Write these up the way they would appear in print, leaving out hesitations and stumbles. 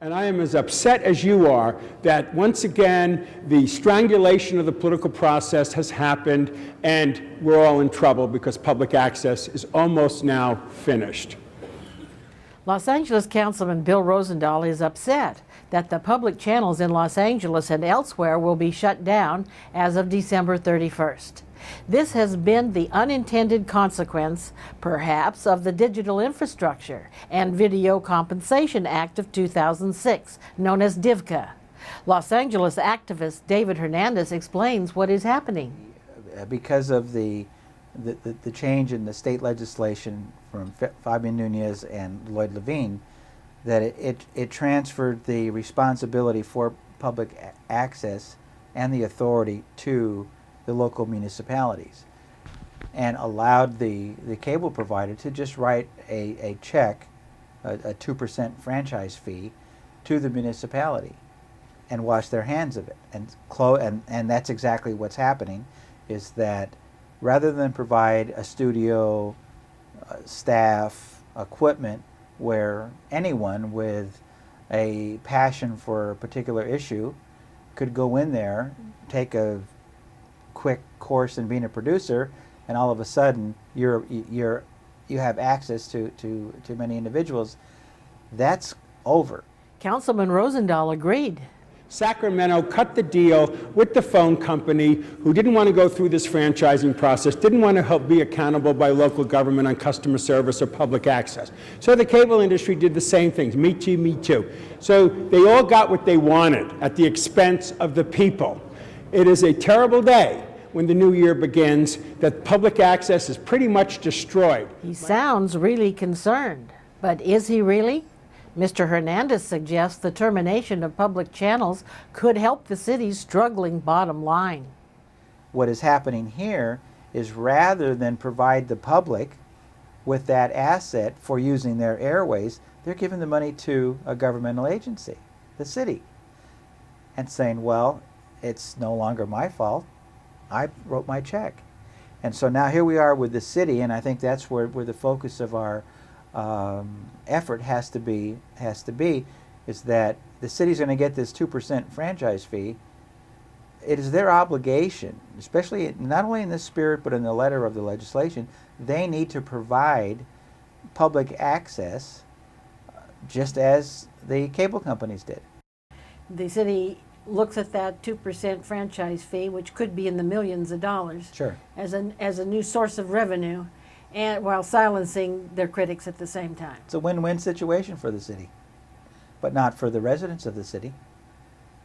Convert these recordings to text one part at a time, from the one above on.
And I am as upset as you are that once again the strangulation of the political process has happened and we're all in trouble because public access is almost now finished. Los Angeles Councilman Bill Rosendahl is upset that the public channels in Los Angeles and elsewhere will be shut down as of December 31st. This has been the unintended consequence, perhaps, of the Digital Infrastructure and Video Compensation Act of 2006, known as DIVCA. Los Angeles activist David Hernandez explains what is happening. Because of the change in the state legislation from Fabian Nunez and Lloyd Levine, that it transferred the responsibility for public access and the authority to the local municipalities, and allowed the cable provider to just write a check, a 2% franchise fee, to the municipality and wash their hands of it. And that's exactly what's happening, is that rather than provide a studio, staff, equipment, where anyone with a passion for a particular issue could go in there, take a quick course in being a producer, and all of a sudden you have access to many individuals. That's over. Councilman Rosendahl agreed. Sacramento cut the deal with the phone company who didn't want to go through this franchising process, didn't want to help be accountable by local government on customer service or public access. So the cable industry did the same things, me too, me too. So they all got what they wanted at the expense of the people. It is a terrible day when the new year begins that public access is pretty much destroyed. He sounds really concerned, but is he really? Mr. Hernandez suggests the termination of public channels could help the city's struggling bottom line. What is happening here is, rather than provide the public with that asset for using their airways, they're giving the money to a governmental agency, the city, and saying, well, it's no longer my fault. I wrote my check. And so now here we are with the city, and I think that's where the focus of our effort has to be, is that the city's going to get this 2% franchise fee. It is their obligation, especially not only in the spirit but in the letter of the legislation, they need to provide public access just as the cable companies did. The city looks at that 2% franchise fee, which could be in the millions of dollars, sure, as a new source of revenue, and while silencing their critics at the same time. It's a win-win situation for the city, but not for the residents of the city.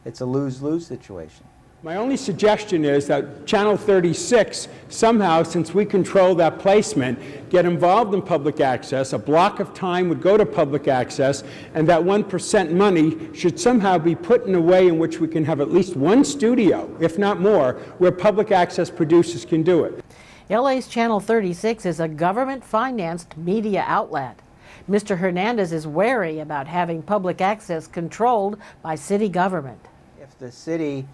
It's a lose-lose situation. My only suggestion is that Channel 36 somehow, since we control that placement, get involved in public access. A block of time would go to public access, and that 1% money should somehow be put in a way in which we can have at least one studio, if not more, where public access producers can do it. LA's Channel 36 is a government-financed media outlet. Mr. Hernandez is wary about having public access controlled by city government. If the city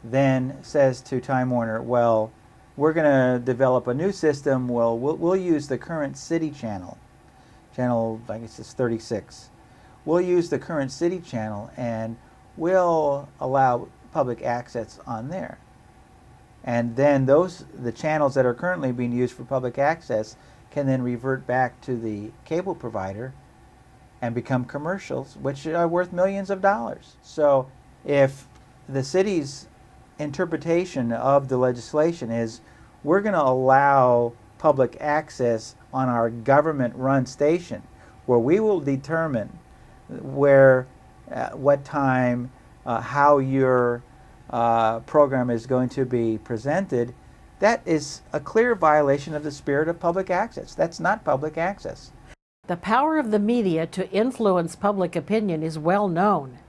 then says to Time Warner, well, we're going to develop a new system, well, we'll use the current city channel, I guess it's 36. We'll use the current city channel and we'll allow public access on there. And then the channels that are currently being used for public access can then revert back to the cable provider and become commercials, which are worth millions of dollars. So if the city's interpretation of the legislation is, we're going to allow public access on our government-run station, where we will determine where, what time, how your program is going to be presented, that is a clear violation of the spirit of public access. That's not public access. The power of the media to influence public opinion is well known.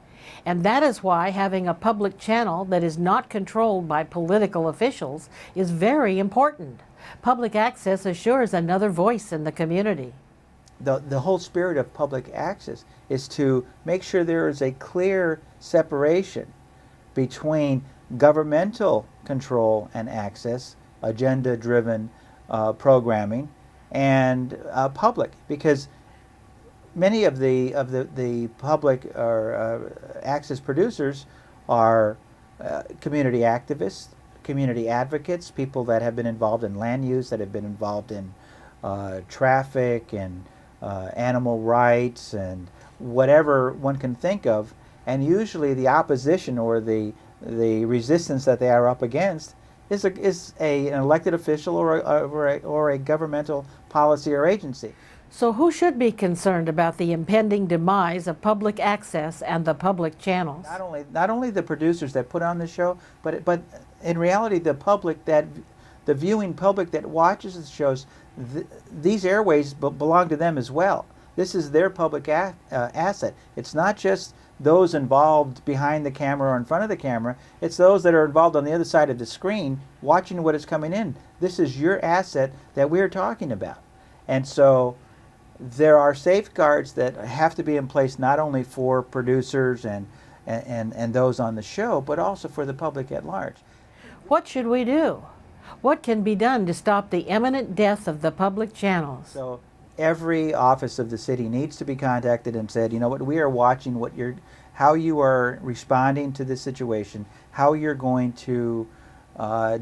And that is why having a public channel that is not controlled by political officials is very important. Public access assures another voice in the community. The whole spirit of public access is to make sure there is a clear separation between governmental control and access, agenda-driven programming, and public. Because many of the public or access producers are community activists, community advocates, people that have been involved in land use, that have been involved in traffic and animal rights and whatever one can think of. And usually the opposition or the resistance that they are up against is an elected official or a governmental policy or agency. So who should be concerned about the impending demise of public access and the public channels? Not only the producers that put on the show, but in reality the public, the viewing public that watches the shows. These airways belong to them as well. This is their public asset. It's not just those involved behind the camera or in front of the camera. It's those that are involved on the other side of the screen watching what is coming in. This is your asset that we're talking about. And so there are safeguards that have to be in place not only for producers and those on the show, but also for the public at large. What should we do? What can be done to stop the imminent death of the public channels? So every office of the city needs to be contacted and said, you know what, we are watching how you are responding to this situation, how you're going to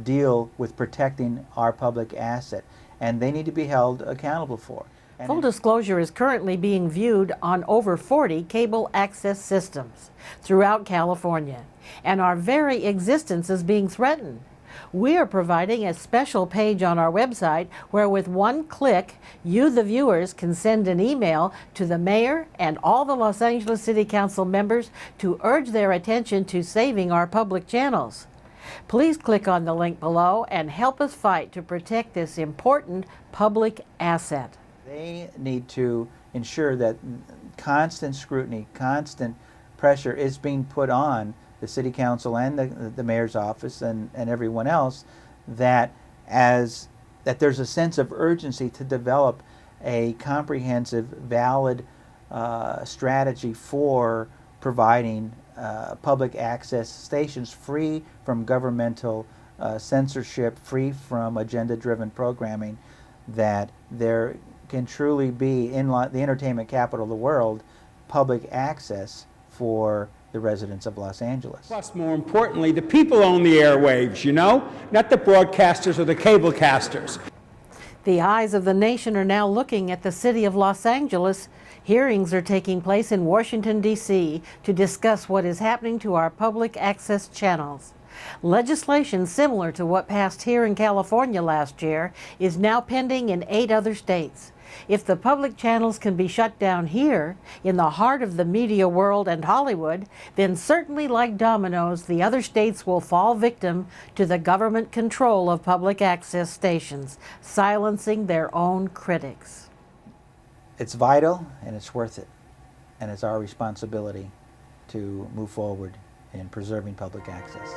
deal with protecting our public asset, and they need to be held accountable for. And Full disclosure is currently being viewed on over 40 cable access systems throughout California, and our very existence is being threatened. We are providing a special page on our website where with one click, you, the viewers, can send an email to the mayor and all the Los Angeles City Council members to urge their attention to saving our public channels. Please click on the link below and help us fight to protect this important public asset. They need to ensure that constant scrutiny, constant pressure is being put on the city council and the mayor's office and everyone else, that there's a sense of urgency to develop a comprehensive, valid strategy for providing public access stations free from governmental censorship, free from agenda-driven programming, that there can truly be, in the entertainment capital of the world, public access for the residents of Los Angeles. Plus, more importantly, the people own the airwaves, not the broadcasters or the cablecasters. The eyes of the nation are now looking at the city of Los Angeles. Hearings are taking place in Washington, D.C. to discuss what is happening to our public access channels. Legislation similar to what passed here in California last year is now pending in 8 other states. If the public channels can be shut down here, in the heart of the media world and Hollywood, then certainly like dominoes, the other states will fall victim to the government control of public access stations, silencing their own critics. It's vital and it's worth it. And it's our responsibility to move forward in preserving public access.